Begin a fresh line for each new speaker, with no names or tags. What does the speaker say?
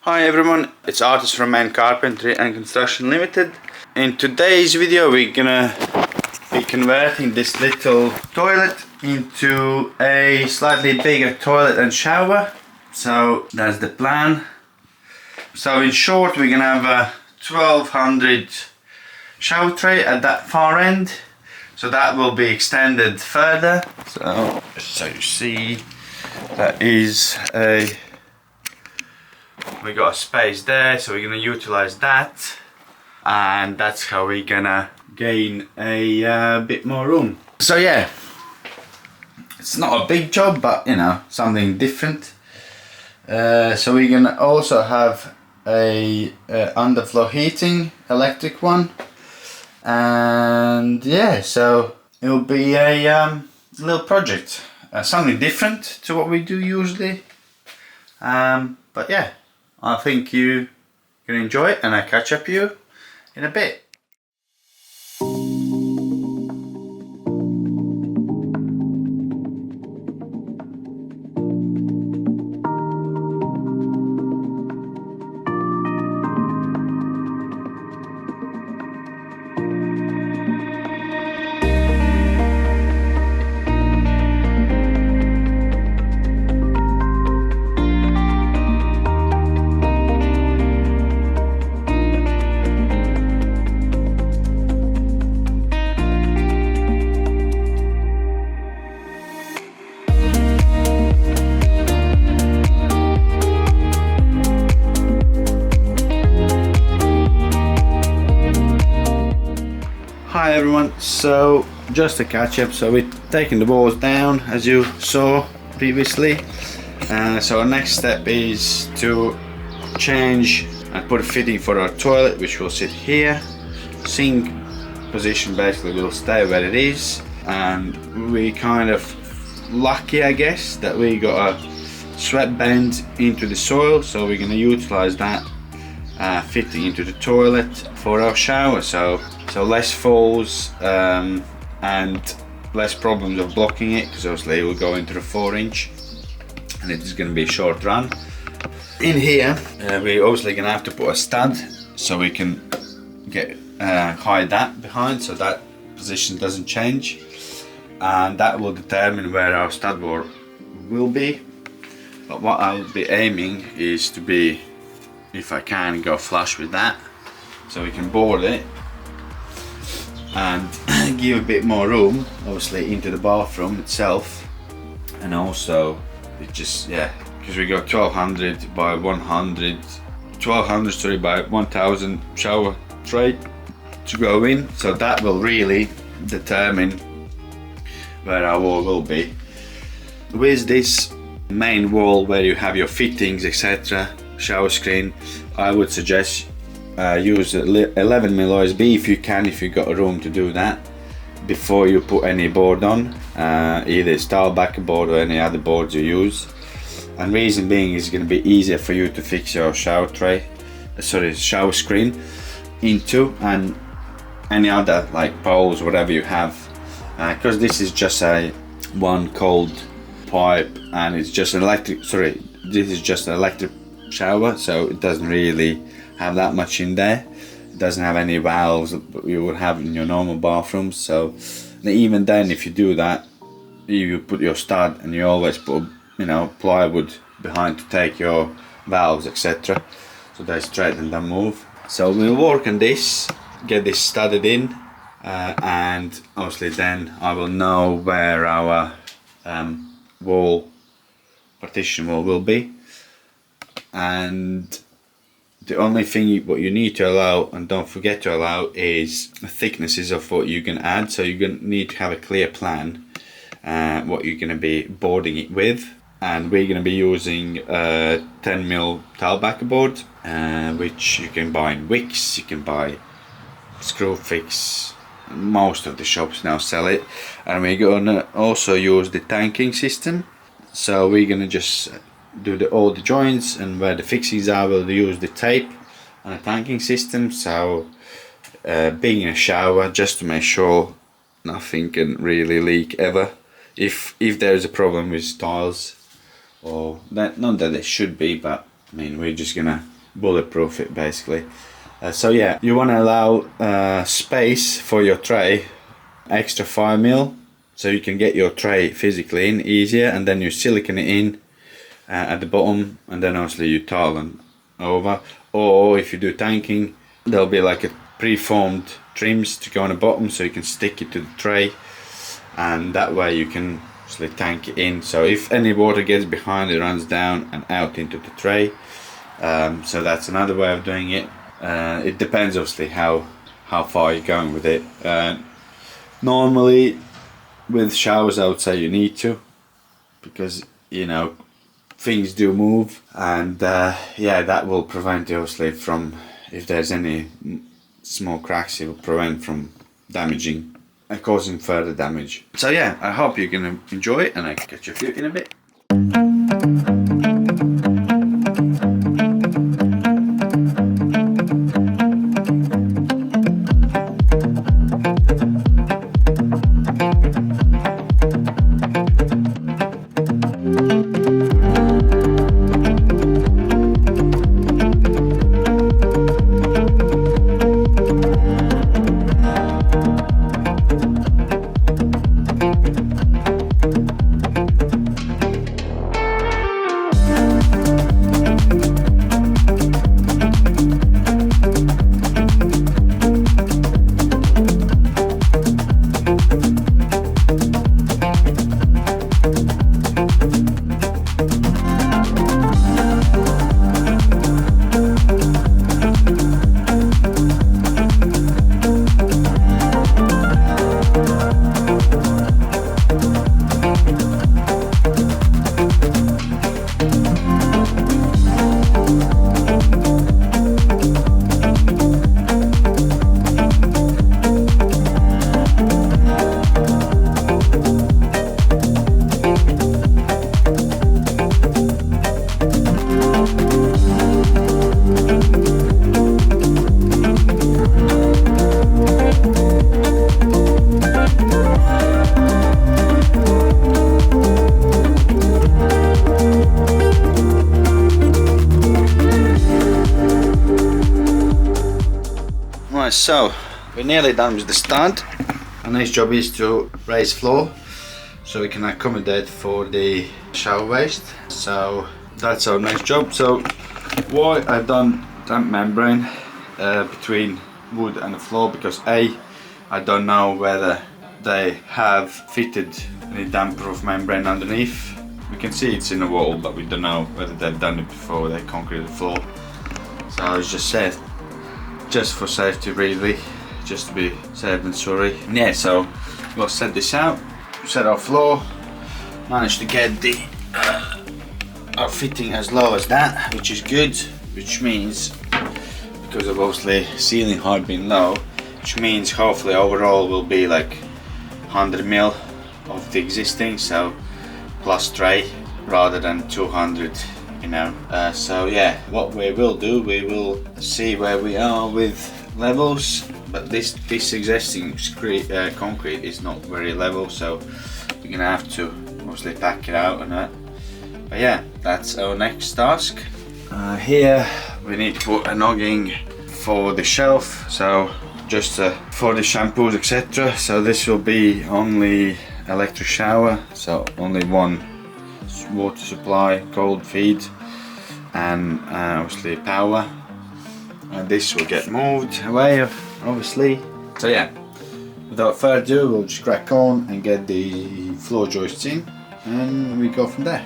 Hi everyone, it's Artist from Man Carpentry and Construction Limited. In today's video we're gonna be converting this little toilet into a slightly bigger toilet and shower. So that's the plan. So in short, we're gonna have a 1200 shower tray at that far end. So that will be extended further. So you see, that is we got a space there, so we're gonna utilize that, and that's how we're gonna gain a bit more room. So yeah, it's not a big job, but you know, something different. So we're gonna also have a underfloor heating, electric one, and yeah, so it'll be a little project, something different to what we do usually. But yeah, I think you're gonna enjoy it, and I'll catch up you in a bit. Hi everyone, so just a catch up. So we're taking the walls down as you saw previously. So our next step is to change and put a fitting for our toilet, which will sit here. Sink position basically will stay where it is, and we kind of lucky, I guess, that we got a sweat bend into the soil, so we're going to utilize that fitting into the toilet for our shower. So less falls and less problems of blocking it, because obviously it will go into the 4-inch and it is going to be a short run. In here we're obviously going to have to put a stud, so we can get hide that behind, so that position doesn't change, and that will determine where our stud bore will be. But what I'll be aiming is to be, if I can, go flush with that, so we can board it and give a bit more room obviously into the bathroom itself. And also it just, yeah, because we got 1200 by 100 1200 by 1000 shower tray to go in, so that will really determine where our wall will be. With this main wall where you have your fittings, etc., shower screen, I would suggest use 11mm OSB if you can, if you got a room to do that, before you put any board on, either style backer board or any other boards you use. And reason being is going to be easier for you to fix your shower tray, shower screen into, and any other like poles, whatever you have, because this is just a one cold pipe, and it's just an electric, this is just an electric shower, so it doesn't really have that much in there. It doesn't have any valves that you would have in your normal bathrooms. So even then, if you do that, you put your stud, and you always put, you know, plywood behind to take your valves, etc., so they straight and don't move. So we'll work on this, get this studded in, and obviously then I will know where our partition wall will be. And the only thing what you need to allow, and don't forget to allow, is the thicknesses of what you can add. So you're going to need to have a clear plan what you're going to be boarding it with, and we're going to be using 10mm tile backer board, which you can buy in Wicks, you can buy Screwfix, most of the shops now sell it. And we're going to also use the tanking system, so we're going to just do all the joints, and where the fixings are we'll use the tape and a tanking system. So being in a shower, just to make sure nothing can really leak ever. If there's a problem with tiles, or that, not that it should be, but I mean, we're just gonna bulletproof it basically. So yeah, you want to allow space for your tray, extra 5mm, so you can get your tray physically in easier, and then you silicone it in at the bottom, and then obviously you tile them over. Or if you do tanking, there'll be like a preformed trims to go on the bottom, so you can stick it to the tray, and that way you can actually tank it in. So if any water gets behind, it runs down and out into the tray. So that's another way of doing it. It depends obviously how far you're going with it. Normally with showers I would say you need to, because you know things do move, and yeah, that will prevent you obviously from, if there's any small cracks, it will prevent from damaging and causing further damage. So yeah, I hope you're gonna enjoy it, and I'll catch you in a bit. Right, so we're nearly done with the stand. Our next job is to raise floor so we can accommodate for the shower waste. So that's our next job. So why I've done damp membrane between wood and the floor, because I don't know whether they have fitted any damp proof membrane underneath. We can see it's in the wall, but we don't know whether they've done it before they concrete the floor. So I was just said, just for safety really, just to be safe than sorry. Yeah, so we'll set this out, set our floor, managed to get the our fitting as low as that, which is good, which means, because of obviously ceiling height being low, which means hopefully overall will be like 100mm of the existing, so plus tray rather than 200, you know. So yeah, what we will do, we will see where we are with levels, but this existing concrete is not very level, so we're gonna have to mostly pack it out and that. But yeah, that's our next task. Here we need to put a nogging for the shelf, so just for the shampoos, etc. So this will be only electric shower, so only one water supply, cold feed, and obviously power, and this will get moved away obviously. So yeah, without further ado, we'll just crack on and get the floor joists in, and we go from there.